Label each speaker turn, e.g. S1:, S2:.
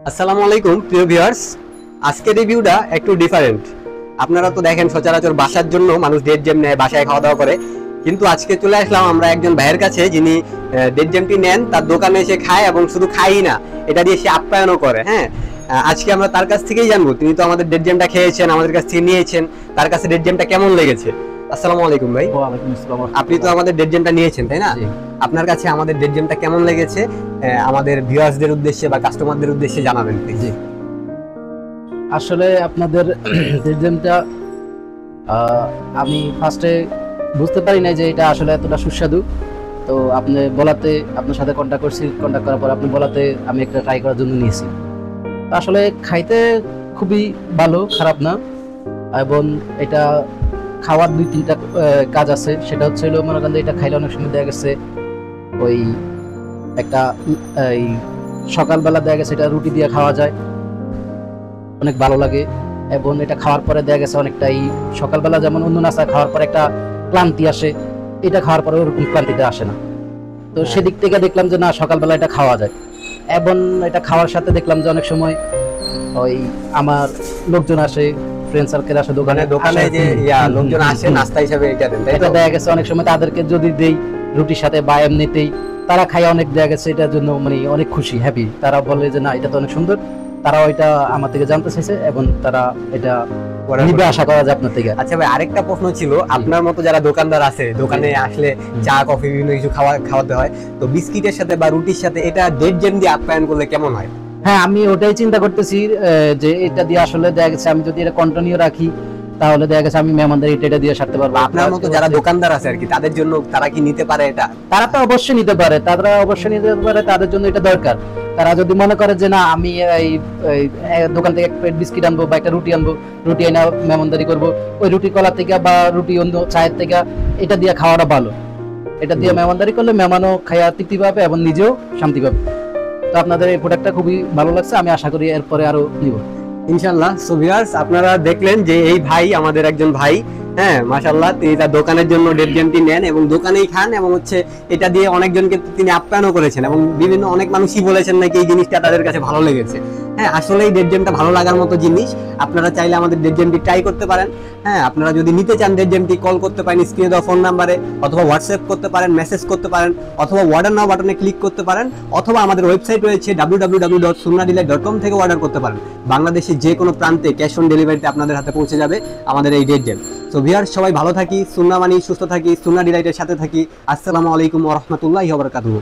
S1: আসসালামু আলাইকুম প্রিয় ভিউয়ার্স। আজকের রিভিউটা একটু ডিফারেন্ট। আপনারা তো দেখেন সচরাচর বাসার জন্য মানুষ ডেড জ্যাম নেয়, বাসায় খাওয়া দাওয়া করে, কিন্তু আজকে চলে আসলাম আমরা একজন ভাইয়ের কাছে যিনি ডেড জ্যামটি নেন, তার দোকানে এসে খায় এবং শুধু খায়ই না, এটা দিয়ে সে আপ্যায়নও করে। হ্যাঁ, আজকে আমরা তার কাছ থেকেই জানবো, তিনি তো আমাদের ডেড জ্যামটা খেয়েছেন, আমাদের কাছ থেকে নিয়েছেন, তার কাছে ডেড জ্যামটা কেমন লেগেছে। আসসালামু আলাইকুম ভাই।
S2: ওয়ালাইকুম আসসালাম।
S1: আপনি তো আমাদের ডেড জ্যামটা নিয়েছেন, তাই না? আপনার কাছে আমাদের ডেড জ্যামটা কেমন লেগেছে আমাদের ভিউয়ার্সদের উদ্দেশ্যে বা কাস্টমারদের উদ্দেশ্যে জানাবেন প্লিজ।
S2: আসলে আপনাদের ডেডজেমটা আমি ফার্স্টে বুঝতে পারি না যে এটা আসলে এতটা সুস্বাদু। তো আপনি বলাতে আপনার সাথে কন্ট্যাক্ট করার পর আপনি বলাতে আমি একটা ট্রাই করার জন্য নিয়েছি। তো আসলে খাইতে খুবই ভালো, খারাপ না। এবং এটা খাওয়ার দুই তিনটা কাজ আছে, সেটা হচ্ছে হলো মনে করেন এটা খাইলে অনেক সময় দেখা গেছে ওই একটা এই সকালবেলা দেখা গেছে এটা রুটি দিয়ে খাওয়া যায়, অনেক ভালো লাগে। এবং এটা খাওয়ার পরে দেখা গেছে অনেকটাই সকালবেলা যেমন অন্য নাস্তা খাওয়ার পরে একটা ক্লান্তি আসে, এটা খাওয়ার পরে ওরকম ক্লান্তিটা আসে না। তো সেদিক থেকে দেখলাম যে না, সকালবেলা এটা খাওয়া যায়। এবং এটা খাওয়ার সাথে দেখলাম যে অনেক সময় ওই আমার লোকজন আসে, ফ্রেন্ড সার্কেল আসে দোকানে
S1: যে লোকজন আসে নাস্তা হিসেবে এটা দেন, তাই তো?
S2: এটা দেখা গেছে অনেক সময় তাদেরকে যদি দেই রুটির সাথে বা এমনিতেই, তারা খায় অনেক, দেখা গেছে এটার জন্য মানে অনেক খুশি, হ্যাপি। তারা বলে যে না, এটা তো অনেক সুন্দর। তারাও এটা আমার থেকে জানতে চাইছে এবং তারা এটা নিবে, আশা করা যায় আপনার থেকে।
S1: আচ্ছা ভাই, আরেকটা প্রশ্ন ছিল, আপনার মতো যারা দোকানদার আছে, দোকানে আসলে চা কফি বিভিন্ন কিছু খাওয়াতে হয়, তো বিস্কিটের সাথে বা রুটির সাথে এটা ডেড জ্যাম দিয়ে আপ্যায়ন করলে কেমন হয়?
S2: হ্যাঁ, আমি ওটাই চিন্তা করতেছি যে এটা দিয়ে আসলে দেখা গেছে আমি যদি এটা কন্টিনিউ রাখি তাহলে দেখা গেছে আমি মেহমানদের এটা দিয়ে সারতে পারবো।
S1: আপনার মতো যারা দোকানদার আছে আর কি, তাদের জন্য তারা কি নিতে পারে এটা?
S2: তারা তো অবশ্যই নিতে পারে, তাদের জন্য এটা দরকার। তারা যদি মনে করে যে না, আমি এই দোকান থেকে এক প্লেট বিস্কিট আনবো বা একটা রুটি আনবো, রুটি এনে মেহমানদারি করবো, ওই রুটি কলা থেকে বা রুটি অন্য চায়ের থেকে এটা দিয়ে খাওয়াটা ভালো। এটা দিয়ে মেহমানদারি করলে মেহমানও খাইয়া তৃপ্তি পাবে এবং নিজেও শান্তি পাবে। তো আপনাদের এই প্রোডাক্টটা খুবই ভালো লাগছে, আমি আশা করি এরপরে আরো নিব
S1: ইনশাআল্লাহ। সো ভিউয়ার্স, আপনারা দেখলেন যে এই ভাই আমাদের একজন ভাই, হ্যাঁ মাশাআল্লাহ, তিনি তার দোকানের জন্য ডেড জ্যামটি নেন এবং দোকানেই খান, এবং হচ্ছে এটা দিয়ে অনেকজনকে তিনি আপ্যায়নও করেছেন এবং বিভিন্ন অনেক মানুষই বলেছেন নাকি এই জিনিসটা তাদের কাছে ভালো লেগেছে। হ্যাঁ, আসলে এই ডেড জ্যামটা ভালো লাগার মতো জিনিস। আপনারা চাইলে আমাদের ডেড জ্যামটি ট্রাই করতে পারেন। হ্যাঁ, আপনারা যদি নিতে চান ডেড জ্যামটি, কল করতে পারেন স্ক্রিনে দেওয়া ফোন নাম্বারে, অথবা হোয়াটসঅ্যাপ করতে পারেন, মেসেজ করতে পারেন, অথবা অর্ডার নাও বাটনে ক্লিক করতে পারেন, অথবা আমাদের ওয়েবসাইট রয়েছে www.sunnadelight.com থেকে অর্ডার করতে পারেন। বাংলাদেশের যে কোনো প্রান্তে ক্যাশ অন ডেলিভারিতে আপনাদের হাতে পৌঁছে যাবে আমাদের এই ডেড জ্যাম। সো ভিউয়ার্স, সবাই ভালো থাকি, সুন্নাহ মানি সুস্থ থাকি, সুন্নাহ ডিলাইটের সাথে থাকি। আসসালামু আলাইকুম ওয়া রাহমাতুল্লাহি ওয়া বারাকাতুহু।